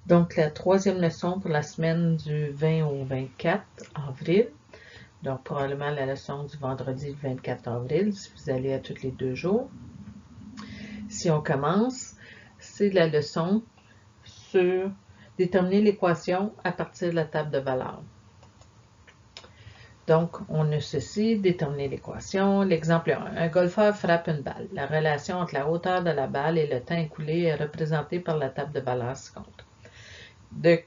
Donc, la troisième leçon pour la semaine du 20 au 24 avril. Donc, probablement la leçon du vendredi 24 avril, si vous allez à tous les 2 jours. Si on commence, c'est la leçon sur déterminer l'équation à partir de la table de valeurs. Donc, on a ceci, déterminer l'équation. L'exemple 1. Un golfeur frappe une balle. La relation entre la hauteur de la balle et le temps écoulé est représentée par la table de valeurs ci-contre. De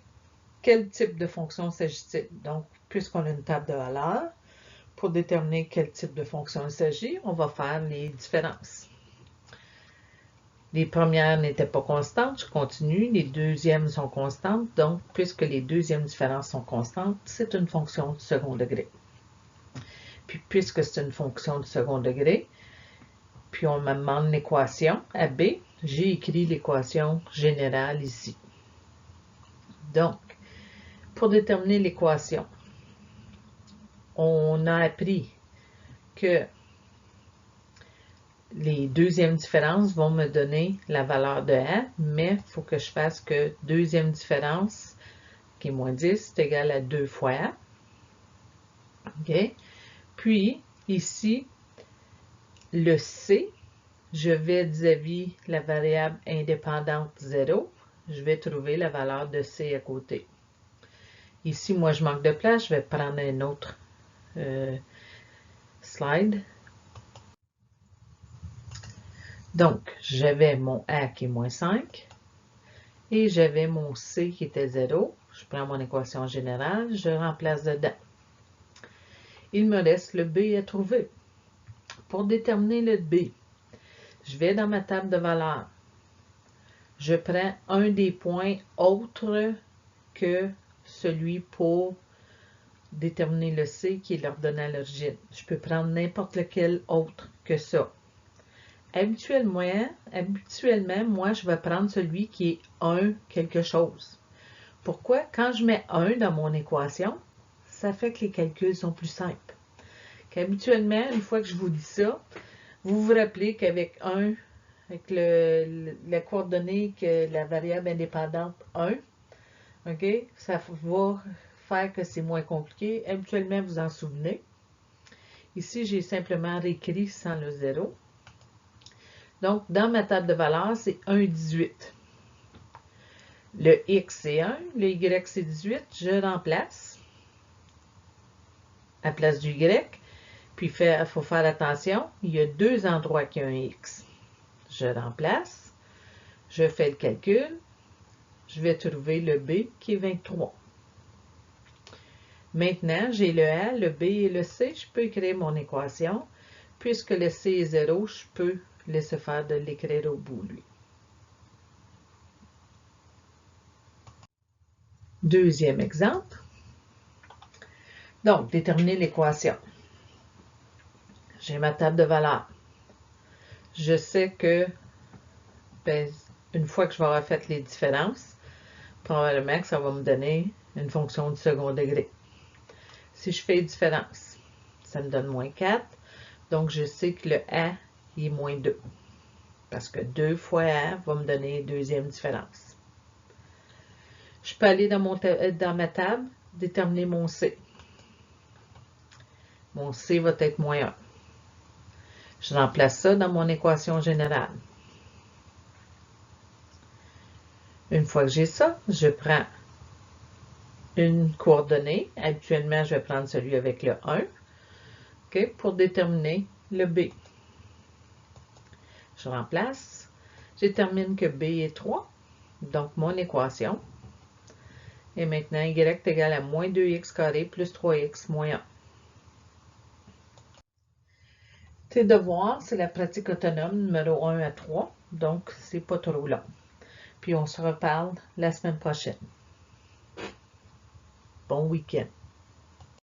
quel type de fonction s'agit-il? Donc, puisqu'on a une table de valeurs, pour déterminer quel type de fonction il s'agit, on va faire les différences. Les premières n'étaient pas constantes, je continue. Les deuxièmes sont constantes, donc puisque les deuxièmes différences sont constantes, c'est une fonction du second degré. Puis puisque c'est une fonction du second degré, puis on me demande l'équation à B, j'ai écrit l'équation générale ici. Donc, pour déterminer l'équation, on a appris que les deuxièmes différences vont me donner la valeur de A, mais il faut que je fasse que deuxième différence, qui est moins 10, c'est égal à 2 fois A. Okay? Puis, ici, le C, je vais vis-à-vis la variable indépendante 0, je vais trouver la valeur de C à côté. Ici, moi, je manque de place, je vais prendre un autre slide. Donc, j'avais mon A qui est moins 5 et j'avais mon C qui était 0. Je prends mon équation générale, je remplace dedans. Il me reste le B à trouver. Pour déterminer le B, je vais dans ma table de valeurs. Je prends un des points autres que celui pour déterminer le C qui est l'ordonnée à l'origine. Je peux prendre n'importe lequel autre que ça. Habituellement, moi, je vais prendre celui qui est 1 quelque chose. Pourquoi? Quand je mets 1 dans mon équation, ça fait que les calculs sont plus simples. Qu'habituellement, une fois que je vous dis ça, vous vous rappelez qu'avec 1, avec la coordonnée que la variable indépendante 1, ok, ça va faire que c'est moins compliqué. Habituellement, vous en souvenez. Ici, j'ai simplement réécrit sans le 0. Donc, dans ma table de valeurs, c'est 1,18. Le X, c'est 1. Le Y, c'est 18. Je remplace à la place du Y. Puis, il faut faire attention. Il y a 2 endroits qui ont un X. Je remplace. Je fais le calcul. Je vais trouver le B qui est 23. Maintenant, j'ai le A, le B et le C. Je peux écrire mon équation. Puisque le C est 0, je peux laisser faire de l'écrire au bout, lui. Deuxième exemple. Donc, déterminer l'équation. J'ai ma table de valeurs. Je sais que, une fois que je vais avoir fait les différences, probablement que ça va me donner une fonction du second degré. Si je fais les différences, ça me donne moins 4. Donc, je sais que le A il est moins 2. Parce que 2 fois A va me donner deuxième différence. Je peux aller dans ma table, déterminer mon C. Mon C va être moins 1. Je remplace ça dans mon équation générale. Une fois que j'ai ça, je prends une coordonnée. Habituellement, je vais prendre celui avec le 1 pour déterminer le B. Je remplace. Je détermine que B est 3, donc mon équation. Et maintenant, Y est égal à moins 2x carré plus 3x moins 1. Tes devoirs, c'est la pratique autonome numéro 1 à 3, donc c'est pas trop long. Puis on se reparle la semaine prochaine. Bon week-end.